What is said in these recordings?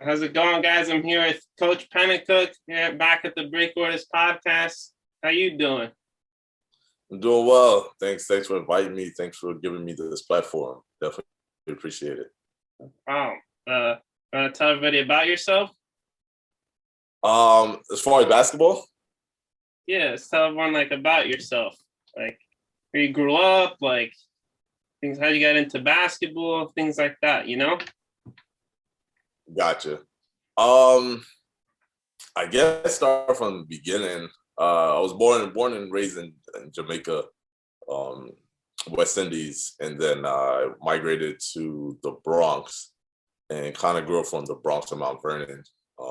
How's it going, guys? I'm here with Coach Pennicooke here back at the Break Orders podcast. How you doing? I'm doing well. Thanks for inviting me. Thanks for giving me this platform. Definitely appreciate it. Tell everybody about yourself? As far as basketball? Yeah, let's tell everyone about yourself. Like where you grew up, things, how you got into basketball, things like that, you know? Gotcha. I guess start from the beginning. I was born and raised in Jamaica, West Indies, and then I migrated to the Bronx and kind of grew up from the Bronx to Mount Vernon.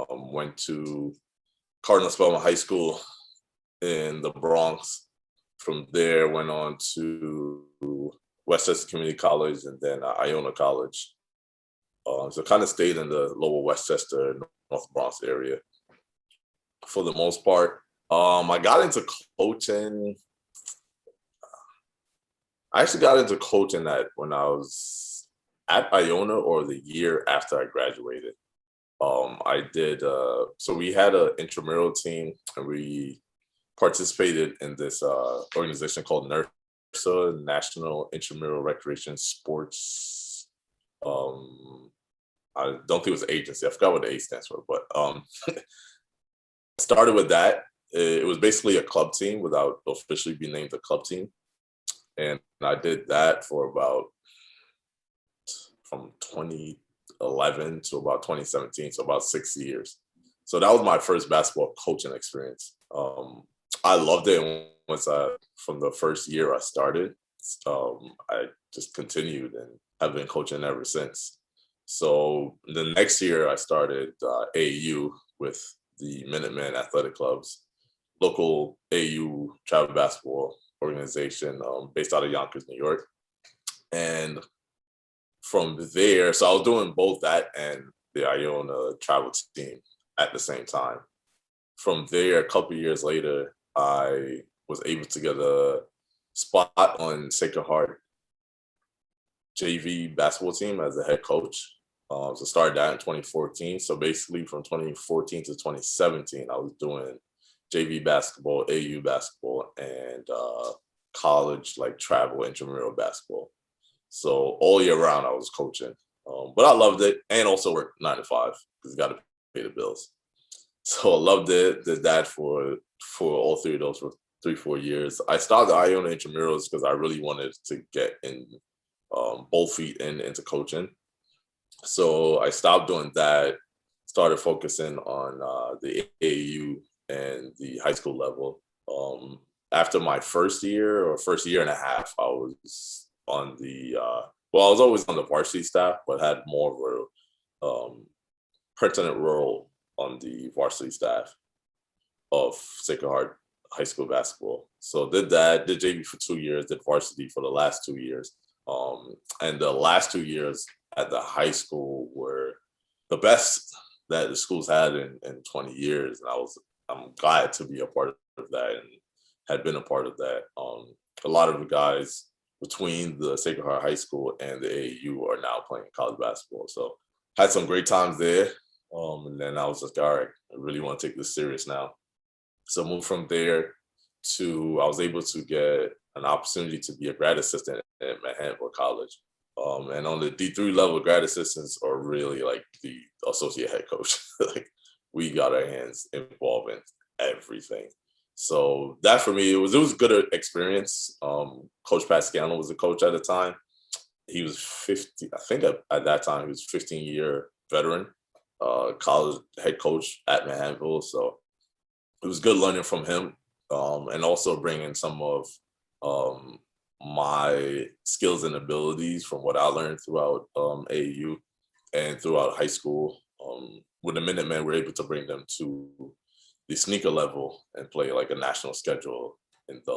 Went to Cardinal Spellman High School in the Bronx. From there, went on to Westchester Community College and then Iona College. So kind of stayed in the lower Westchester, North Bronx area for the most part. I got into coaching. I actually got into coaching when I was at Iona or the year after I graduated. I did, so we had an intramural team and we participated in this organization called NIRSA, National Intramural Recreation Sports. I don't think it was an agency. I forgot what the A stands for, but started with that. It was basically a club team without officially being named a club team. And I did that for from 2011 to about 2017, so about 6 years. So that was my first basketball coaching experience. I loved it. Once from the first year I started, I just continued and have been coaching ever since. So the next year I started AAU with the Minutemen Athletic Clubs, local AAU travel basketball organization based out of Yonkers, New York. And from there, so I was doing both that and the Iona travel team at the same time. From there, a couple of years later, I was able to get a spot on Sacred Heart JV basketball team as a head coach. So started that in 2014. So basically from 2014 to 2017, I was doing JV basketball, AU basketball, and college travel intramural basketball. So all year round I was coaching, but I loved it and also worked 9 to 5 because you got to pay the bills. So I loved it. Did that for all three of those for 3-4 years. I started the Iona intramurals because I really wanted to get in both feet into coaching. So I stopped doing that, started focusing on the AAU and the high school level. After my first year and a half, I was on I was always on the varsity staff, but had more of a pertinent role on the varsity staff of Sacred Heart High School basketball. So did JV for 2 years, did varsity for the last 2 years. And the last 2 years at the high school were the best that the school's had in 20 years. And I'm glad to be a part of that and had been a part of that. A lot of the guys between the Sacred Heart High School and the AAU are now playing college basketball. So had some great times there. And then I was like, all right, I really want to take this serious now. So moved from there to, I was able to get an opportunity to be a grad assistant at Manhattan College. And on the D3 level, grad assistants are really like the associate head coach. We got our hands involved in everything. So that for me, it was a good experience. Coach Pat Scanlon was the coach at the time. He was 50, I think at that time, he was 15-year veteran, college head coach at Manhattanville. So it was good learning from him and also bringing some of my skills and abilities from what I learned throughout AAU and throughout high school. With the Minutemen, we're able to bring them to the sneaker level and play like a national schedule. In the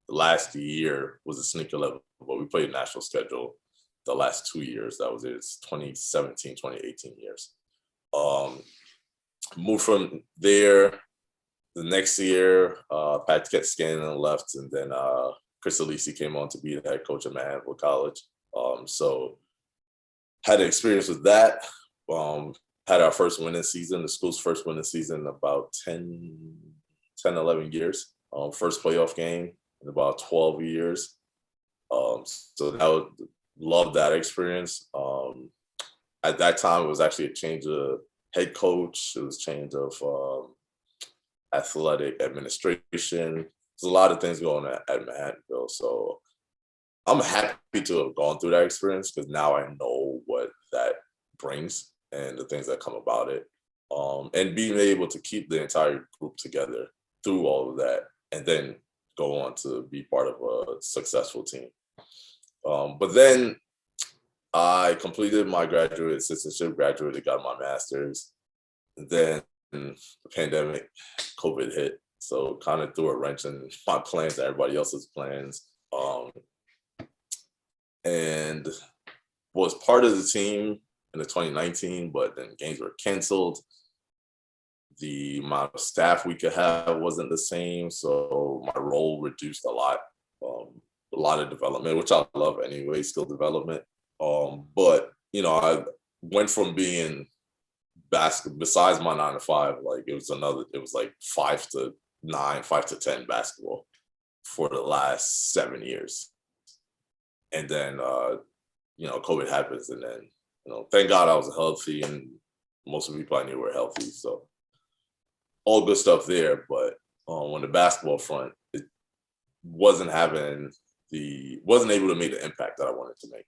last year was a sneaker level, but we played a national schedule the last 2 years. That was it. It's 2017, 2018 years. Moved from there. The next year, Pat Scanlon left, and then Chris Alisi came on to be the head coach at Manhattan College. So had an experience with that, had our first winning season, the school's first winning season in about 11 years. First playoff game in about 12 years. So that would love that experience. At that time, it was actually a change of head coach. It was a change of athletic administration. There's a lot of things going on at Manhattanville. So I'm happy to have gone through that experience because now I know what that brings and the things that come about it. And being able to keep the entire group together through all of that and then go on to be part of a successful team. But then I completed my graduate assistantship, graduated, got my master's. And then the pandemic, COVID hit. So kind of threw a wrench in my plans and everybody else's plans. And was part of the team in the 2019, but then games were canceled. The amount of staff we could have wasn't the same. So my role reduced a lot of development, which I love anyway, skill development. But, you know, I went from being besides my 9 to 5, like it was like 5 to 9, 5 to 10 basketball for the last 7 years. And then, you know, COVID happens. And then, you know, thank God I was healthy and most of the people I knew were healthy. So all good stuff there. But on the basketball front, it wasn't able to make the impact that I wanted to make.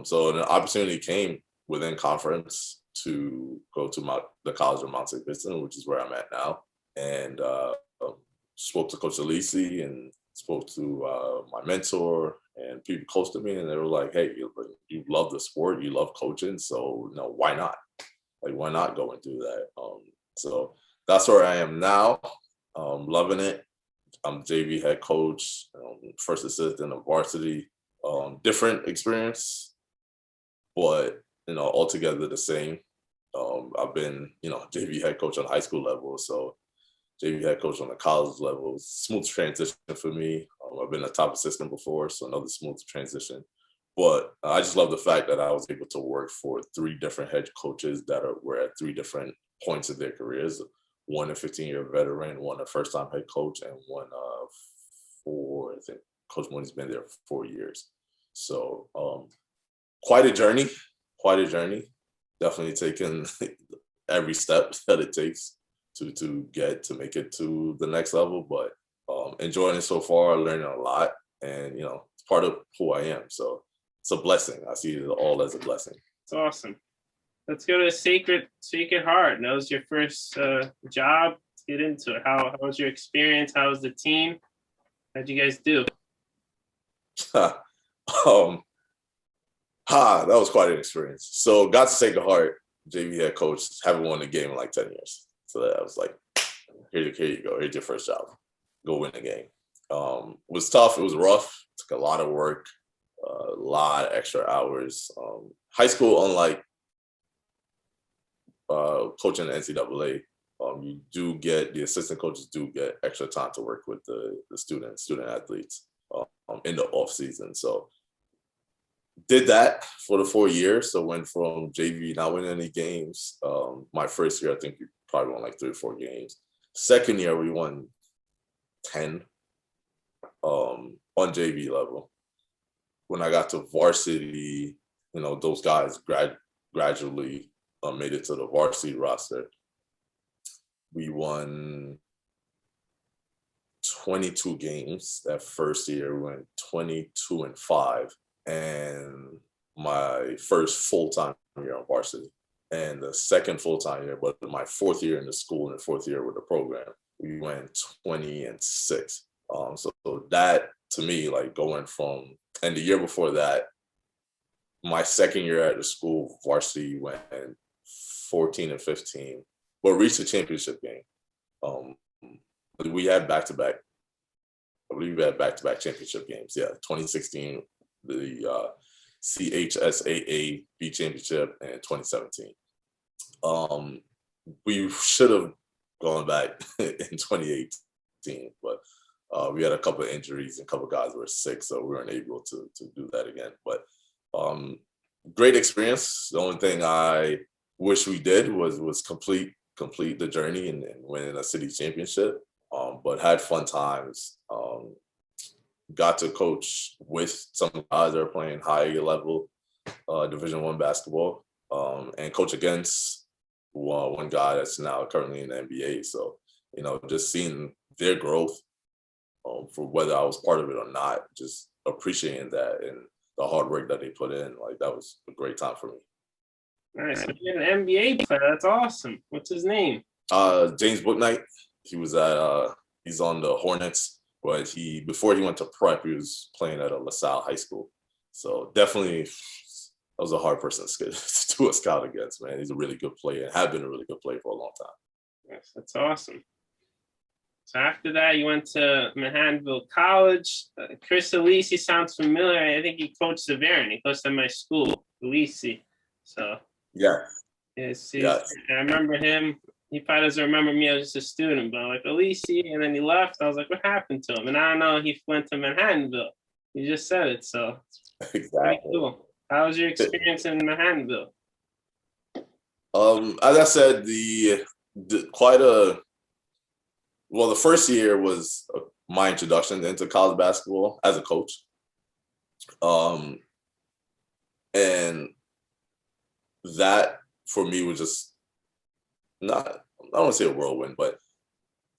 So an opportunity came within conference to go to the College of Mount St. Vincent, which is where I'm at now. And spoke to Coach Alisi and spoke to my mentor, and people close to me, and they were like, hey, you love the sport, you love coaching, so you know, why not? Like, why not go and do that? So that's where I am now. Loving it. I'm JV head coach, first assistant of Varsity. Different experience, but you know, altogether the same. I've been, you know, JV head coach on high school level, so JV head coach on the college level. Smooth transition for me. I've been a top assistant before, so another smooth transition. But I just love the fact that I was able to work for 3 different head coaches that were at 3 different points of their careers. One a 15-year veteran, one a first-time head coach, and one I think Coach Mooney's been there for 4 years. So quite a journey. Definitely taking every step that it takes to make it to the next level, but enjoying it so far, learning a lot, and you know, it's part of who I am. So it's a blessing. I see it all as a blessing. It's awesome. Let's go to Sacred Heart. That was your first job. Let's get into it. How was your experience? How was the team? How'd you guys do? That was quite an experience. So got to Sacred Heart, JV head coach, haven't won a game in like 10 years. So I was like, here you go. Here's your first job. Go win the game. It was tough. It was rough. It took a lot of work, a lot of extra hours. High school, unlike coaching the NCAA, the assistant coaches do get extra time to work with the student athletes in the off season. So did that for the 4 years. So went from JV not winning any games. My first year, I think we probably won like 3 or 4 games. Second year, we won 10 on JV level. When I got to varsity, you know, those guys gradually made it to the varsity roster. We won 22 games that first year. We went 22-5, and my first full-time year on varsity. And the second full-time year, but my 4th year in the school and the 4th year with the program, we went 20-6. So that, to me, like going from, and the year before that, my second year at the school, varsity went 14-15, but reached the championship game. We had back-to-back, I believe we had back-to-back championship games. Yeah, 2016, the CHSAA B championship, and 2017. We should have gone back in 2018, but we had a couple of injuries and a couple of guys were sick, so we weren't able to do that again. But great experience. The only thing I wish we did was complete the journey and win a city championship. But had fun times. Got to coach with some guys that are playing high level Division I basketball, and coach against one guy that's now currently in the NBA. So, just seeing their growth, for whether I was part of it or not, just appreciating that and the hard work that they put in. Like, that was a great time for me. Nice. So you're an NBA player. That's awesome. What's his name? James Booknight. He was at he's on the Hornets, but before he went to prep, he was playing at a LaSalle high school. So definitely, that was a hard person to do a scout against, man. He's a really good player and had been a really good player for a long time. Yes, that's awesome. So after that, you went to Manhattanville College. Chris Alisi sounds familiar. I think he coached Severn. He coached at my school, Alisi. So yeah, yes, yes. I remember him. He probably doesn't remember me. I was just a student, but like Alisi, and then he left. I was like, what happened to him? And I don't know. He went to Manhattanville. You just said it, so Exactly. pretty cool. How was your experience in Manhattanville? As I said, the first year was my introduction into college basketball as a coach. And that for me was just not, I don't want to say a whirlwind, but it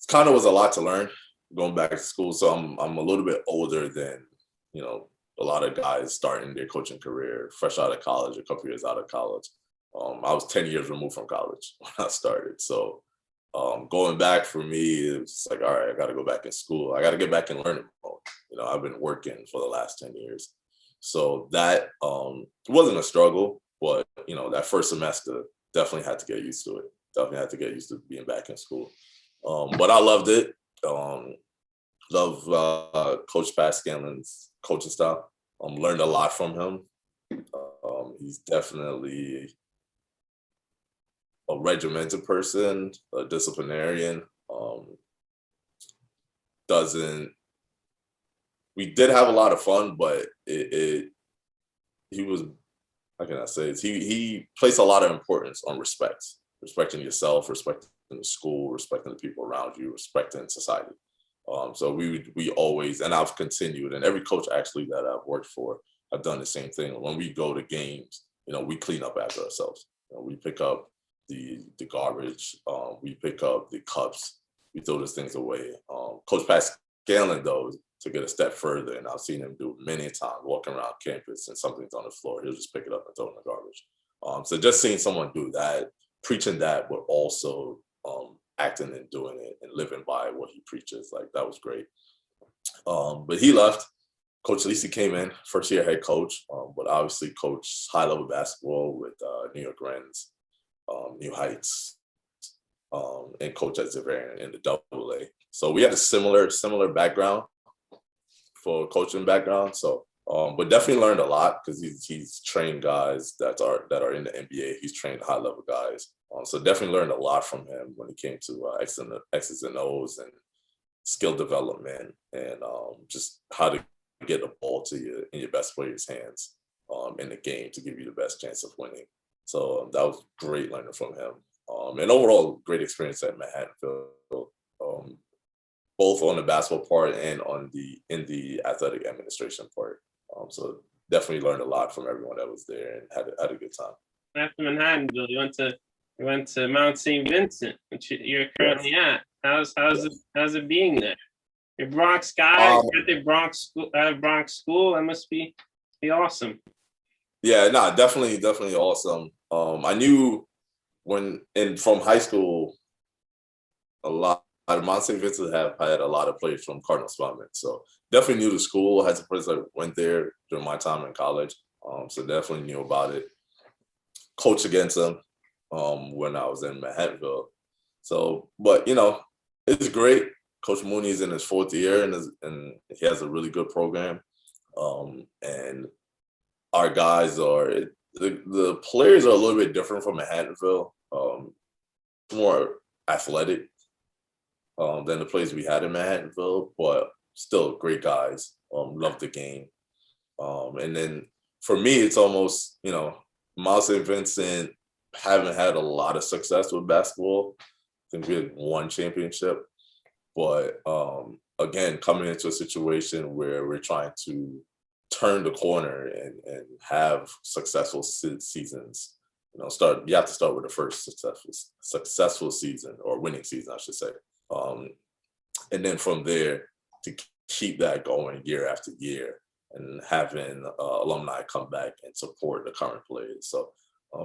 kind of was a lot to learn going back to school. So I'm a little bit older than, a lot of guys starting their coaching career fresh out of college, a couple years out of college. I was 10 years removed from college when I started. So going back for me, it's like, all right, I got to go back in school. I got to get back in learning mode. I've been working for the last 10 years. So that wasn't a struggle, but, that first semester definitely had to get used to it. Definitely had to get used to being back in school. But I loved it. Love Coach Pat Scanlon's coaching style. Learned a lot from him. He's definitely a regimented person, a disciplinarian. We did have a lot of fun, but he was, how can I say this? He placed a lot of importance on respecting yourself, respecting the school, respecting the people around you, respecting society. So we always, and I've continued, and every coach actually that I've worked for, I've done the same thing. When we go to games, we clean up after ourselves. We pick up the garbage, we pick up the cups, we throw those things away. Coach Pat Scanlon, though, took it a step further, and I've seen him do it many times, walking around campus and something's on the floor, he'll just pick it up and throw it in the garbage. So just seeing someone do that, preaching that, but also acting and doing it and living by what he preaches, like, that was great. But he left. Coach Alisi came in, first year head coach, but obviously coached high level basketball with New York Rens, New Heights, and coach at Severn in the AA. So we had a similar background for coaching background. So, but definitely learned a lot because he's trained guys that are in the NBA. He's trained high level guys. So definitely learned a lot from him when it came to X's and O's and skill development and just how to get the ball in your best player's hands in the game to give you the best chance of winning. So that was great learning from him. And overall, great experience at Manhattanville, both on the basketball part and in the athletic administration part. So definitely learned a lot from everyone that was there and had a good time. After Manhattanville, you went to Mount St. Vincent, which you're currently at. How's it being there? You're Bronx guy, at the Bronx school. That must be awesome. Yeah, no, definitely awesome. I knew from high school, a lot of Mount St. Vincent had a lot of players from Cardinal Spelman. So definitely knew the school. Had some friends that went there during my time in college. So definitely knew about it. Coached against them when I was in Manhattanville. So, but it's great. Coach Mooney's in his fourth year and he has a really good program. And our guys the players are a little bit different from Manhattanville. More athletic than the players we had in Manhattanville, but still great guys. Love the game. And then for me, it's almost, Mount St. Vincent haven't had a lot of success with basketball. I think we had one championship, but again, coming into a situation where we're trying to turn the corner and have successful seasons. You have to start with the first successful season, or winning season, I should say. And then from there, to keep that going year after year, and having alumni come back and support the current players. So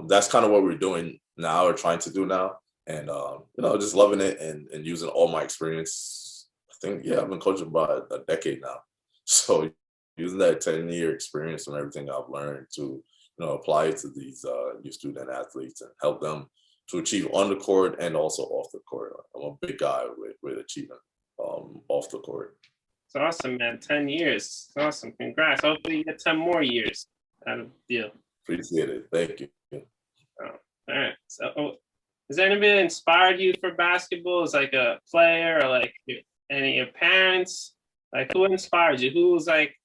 that's kind of what we're doing now, or trying to do now. And, just loving it and using all my experience. I think, I've been coaching about a decade now. So using that 10-year experience and everything I've learned to, apply it to these youth student athletes and help them to achieve on the court and also off the court. I'm a big guy with achievement off the court. It's awesome, man. 10 years. It's awesome. Congrats. Hopefully you get 10 more years out of the deal. Appreciate it. Thank you. All right. So has anybody inspired you for basketball as like a player, or like any of your parents? Like, who inspired you? Who's like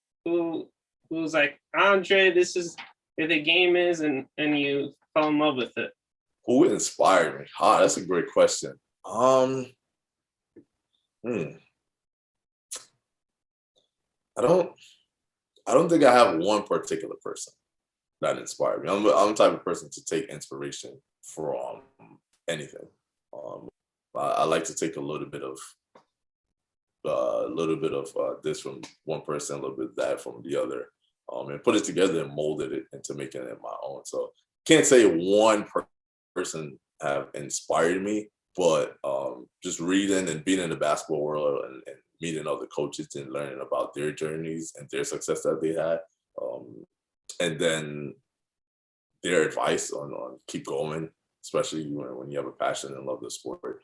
Andre, this is where the game is, and you fell in love with it? Who inspired me? That's a great question. I don't think I have one particular person that inspired me. I'm the type of person to take inspiration from anything. I like to take a little bit of this from one person, a little bit of that from the other, and put it together and molded it into making it my own. So can't say one person have inspired me, but just reading and being in the basketball world and meeting other coaches and learning about their journeys and their success that they had, and then their advice on keep going, especially when you have a passion and love the sport.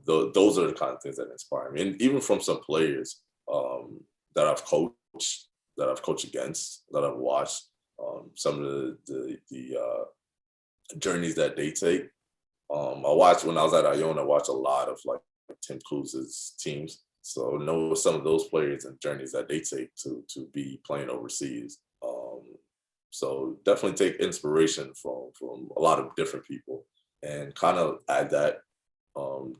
Those are the kind of things that inspire me, and even from some players that I've coached against, that I've watched, some of the journeys that they take. I watched when I was at Iona. I watched a lot of like Tim Cruz's teams, so know some of those players and journeys that they take to be playing overseas. So definitely take inspiration from a lot of different people, and kind of add that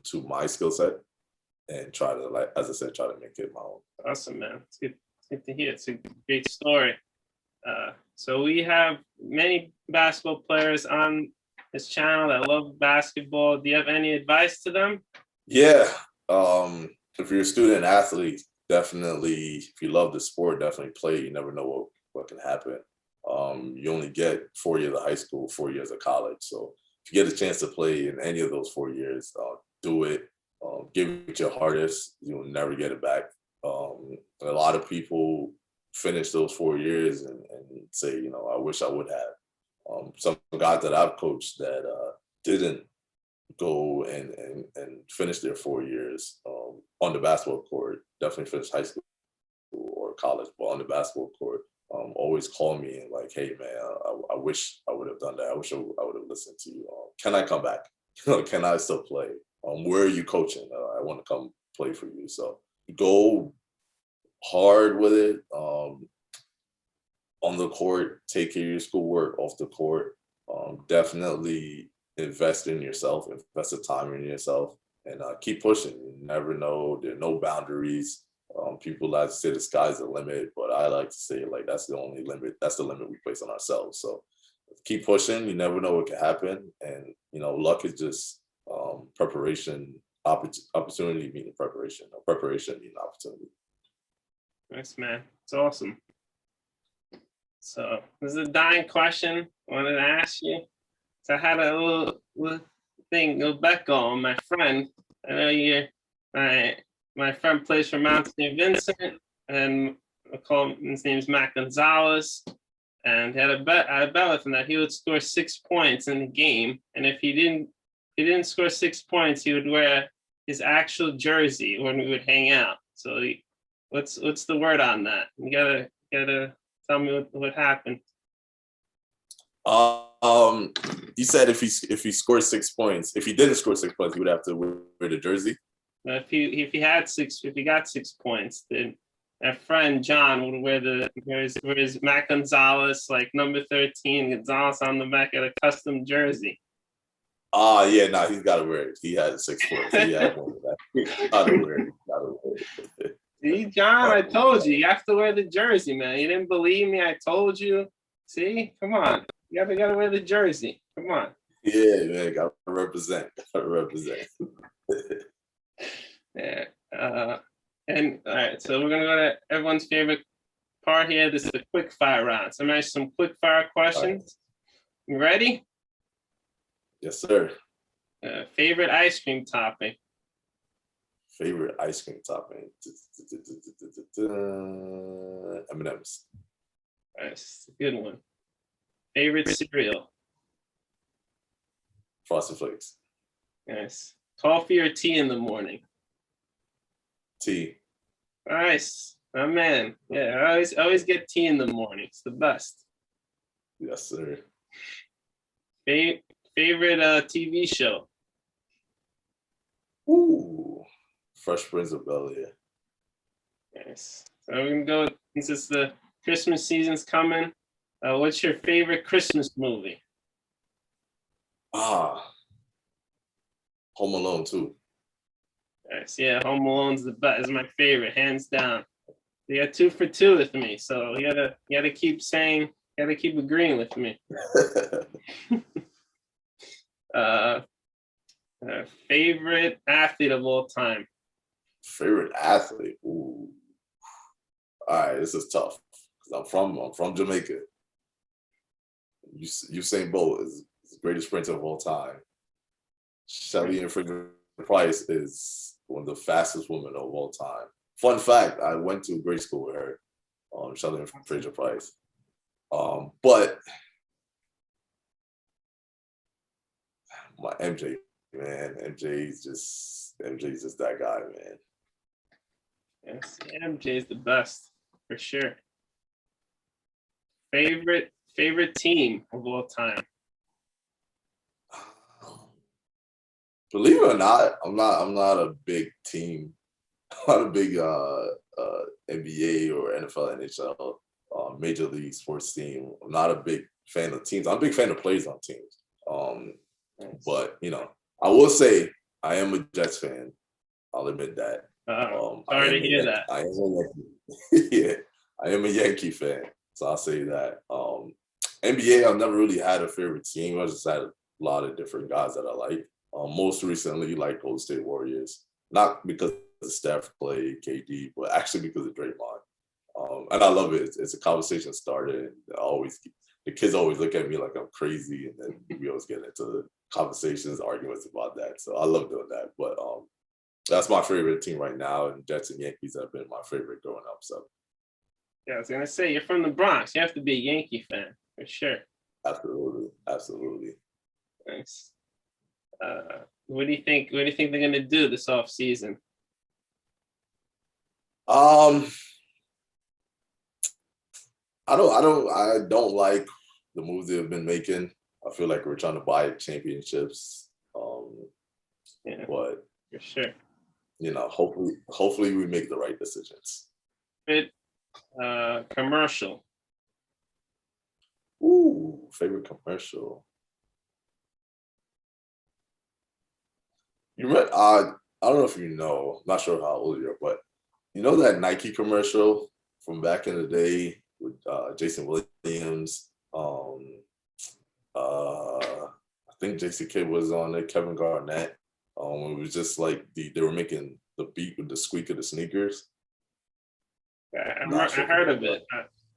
to my skill set, and try to, like, as I said, try to make it my own. Awesome, man. It's good to hear. It's a great story. So we have many basketball players on this channel that love basketball. Do you have any advice to them? Yeah. If you're a student athlete, definitely, if you love the sport, definitely play. You never know what can happen. You only get 4 years of high school, 4 years of college. So if you get a chance to play in any of those 4 years, do it. Give it your hardest. You'll never get it back. A lot of people finish those 4 years and say, I wish I would have. Some guys that I've coached that didn't go and finish their 4 years on the basketball court, definitely finished high school or college, but on the basketball court, always call me and like, hey man, I wish I would have done that. I wish I would have listened to you. Can I come back? Can I still play? Where are you coaching? I want to come play for you. So go hard with it. On the court, take care of your schoolwork. Off the court, definitely invest in yourself, invest the time in yourself, and keep pushing. You never know. There are no boundaries. People like to say the sky's the limit, but I like to say, like, that's the only limit. That's the limit we place on ourselves. So keep pushing. You never know what can happen. And, luck is just preparation, opportunity meeting preparation, or preparation meeting opportunity. Nice, man. It's awesome. So this is a dying question I wanted to ask you. So I had a little thing, Becco, my friend. I know you're my friend plays for Mount St. Vincent, and his name's Matt Gonzalez. And he had a bet with him that he would score 6 points in the game, and if he didn't score 6 points, he would wear his actual jersey when we would hang out. So what's the word on that? You gotta tell me what happened. You said if he scored 6 points, if he didn't score 6 points, he would have to wear the jersey. If he got 6 points, then our friend John would wear his Matt Gonzalez, like number 13, Gonzalez on the back of a custom jersey. Yeah, nah, he's got to wear it. He had 6 foot. He had one of that. He's got to wear it. Gotta wear it. See, John, I told you have to wear the jersey, man. You didn't believe me. I told you. See, come on. You gotta wear the jersey. Come on. Yeah, man, gotta represent. Gotta represent. Yeah. And all right, so we're gonna go to everyone's favorite part here. This is the quick fire round. So I'm gonna ask some quick fire questions. You ready? Yes, sir. Favorite ice cream topping? Favorite ice cream topping? M&M's. That's a good one. Favorite cereal? Frosted Flakes. Nice. Coffee or tea in the morning? Tea. Nice. Oh man. Yeah, I always get tea in the morning. It's the best. Yes, sir. Favorite TV show? Ooh. Fresh Prince of Bel-Air. Nice. So we're gonna go, since it's the Christmas season's coming. What's your favorite Christmas movie? Home Alone 2. Nice. Yeah, Home Alone's the best. Is my favorite, hands down. You got 2 for 2 with me, so you gotta keep saying, you gotta keep agreeing with me. Favorite athlete of all time? Favorite athlete? Ooh. All right, this is tough because I'm from Jamaica. Usain Bolt is the greatest sprinter of all time. Shelly and Fraser Price is one of the fastest women of all time. Fun fact: I went to grade school with her, Shelly and Fraser Price. But my MJ, man, MJ's just that guy, man. Yes, MJ's the best for sure. Favorite team of all time? Believe it or not, I'm not a big team. I'm not a big NBA or NFL, NHL, Major League Sports team. I'm not a big fan of teams. I'm a big fan of players on teams. Nice. But I will say I am a Jets fan. I'll admit that. Sorry to hear that. I am a Yankee. Yeah, I am a Yankee fan, so I'll say that. NBA, I've never really had a favorite team. I just had a lot of different guys that I like. Most recently, like Golden State Warriors, not because of Steph, Clay, KD, but actually because of Draymond. And I love it. It's a conversation started. The kids always look at me like I'm crazy, and then we always get into conversations, arguments about that. So I love doing that. But that's my favorite team right now, and Jets and Yankees have been my favorite growing up. So yeah, I was gonna say, you're from the Bronx. You have to be a Yankee fan for sure. absolutely. Nice. What do you think? What do you think they're gonna do this off season? I don't like the moves they've been making. I feel like we're trying to buy championships. Yeah, But for sure. hopefully we make the right decisions. Commercial. Ooh, favorite commercial. I don't know if you know, I'm not sure how old you are, but you know that Nike commercial from back in the day with Jason Williams. I think Jason Kidd was on it, Kevin Garnett. It was just like they were making the beat with the squeak of the sneakers. I heard of it.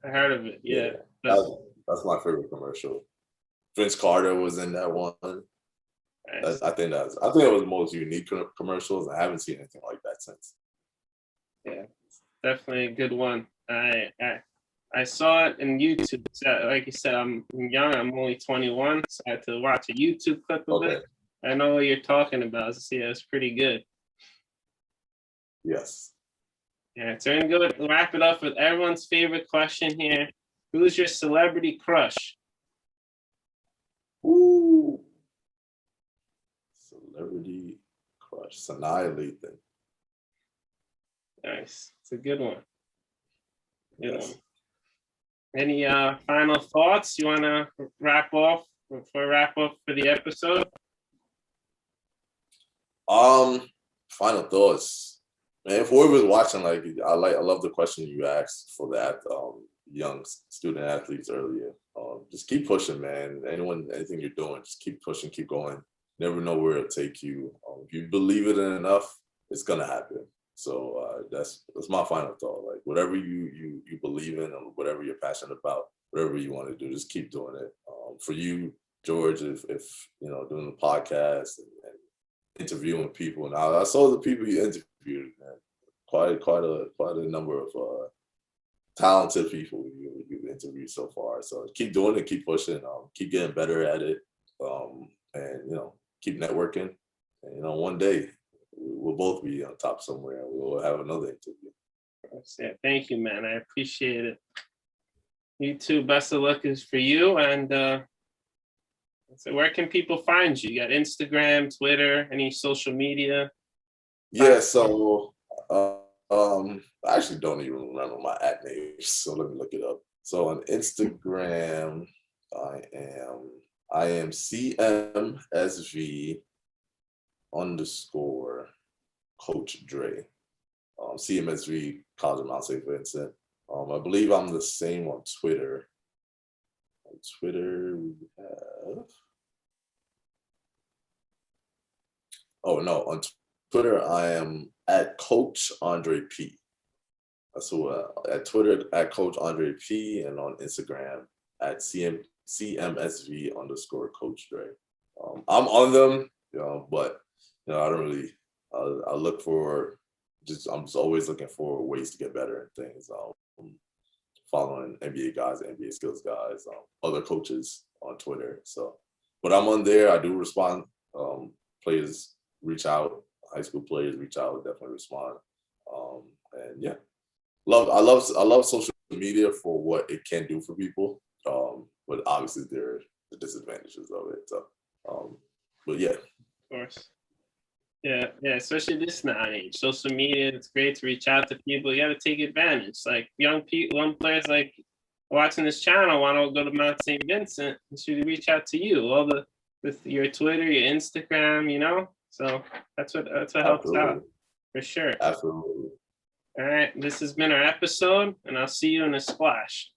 I heard of it. Yeah. That's my favorite commercial. Vince Carter was in that one. Nice. I think it was the most unique commercials. I haven't seen anything like that since. Yeah, definitely a good one. I saw it in YouTube. So, like you said, I'm young. I'm only 21, so I had to watch a YouTube clip of it. I know what you're talking about. So yeah, it's pretty good. Yes. Yeah, so we're gonna go wrap it up with everyone's favorite question here. Who's your celebrity crush? Ooh. Celebrity crush. Sanaa Lathan. Nice. It's a good one. You know. Yes. Any final thoughts you want to wrap up for the episode? Final thoughts, man. For whoever's watching, like I love the question you asked for that young student athletes earlier. Just keep pushing, man. Anything you're doing, just keep pushing, keep going. Never know where it'll take you. If you believe it in enough, it's gonna happen. So that's my final thought. Like whatever you believe in, and whatever you're passionate about, whatever you want to do, just keep doing it. For you, George, if you know, doing the podcast and interviewing people. Now I saw the people you interviewed, man. Quite a number of talented people you've interviewed so far. So keep doing it, keep pushing, keep getting better at it, and you know, keep networking. And you know, one day we'll both be on top somewhere, and we'll have another interview. Yeah, thank you, man. I appreciate it. You too. Best of luck is for you. And so where can people find you? You got Instagram, Twitter, any social media? Yeah, so I actually don't even remember my @ names, so let me look it up. So on Instagram, I am CMSV _ Coach Dre. CMSV College of Mount St. Vincent. I believe I'm the same on Twitter. On Twitter, we have. Oh no, on Twitter I am at Coach Andre P. So at Twitter at Coach Andre P, and on Instagram at CMSV _ Coach Dre. I'm on them, you know, but you know, I don't really. I look for I'm just always looking for ways to get better at things. Following NBA guys, NBA skills guys, other coaches on Twitter. So, but I'm on there. I do respond. Players reach out. High school players reach out. Definitely respond. And yeah, I love social media for what it can do for people. But obviously there are the disadvantages of it. So, but yeah. Of course. Yeah, especially this now and age. Social media, it's great to reach out to people. You got to take advantage. Like young players like watching this channel want to go to Mount St. Vincent, they should reach out to you. With your Twitter, your Instagram, you know. So that's what helps out for sure. Absolutely. All right, this has been our episode, and I'll see you in a splash.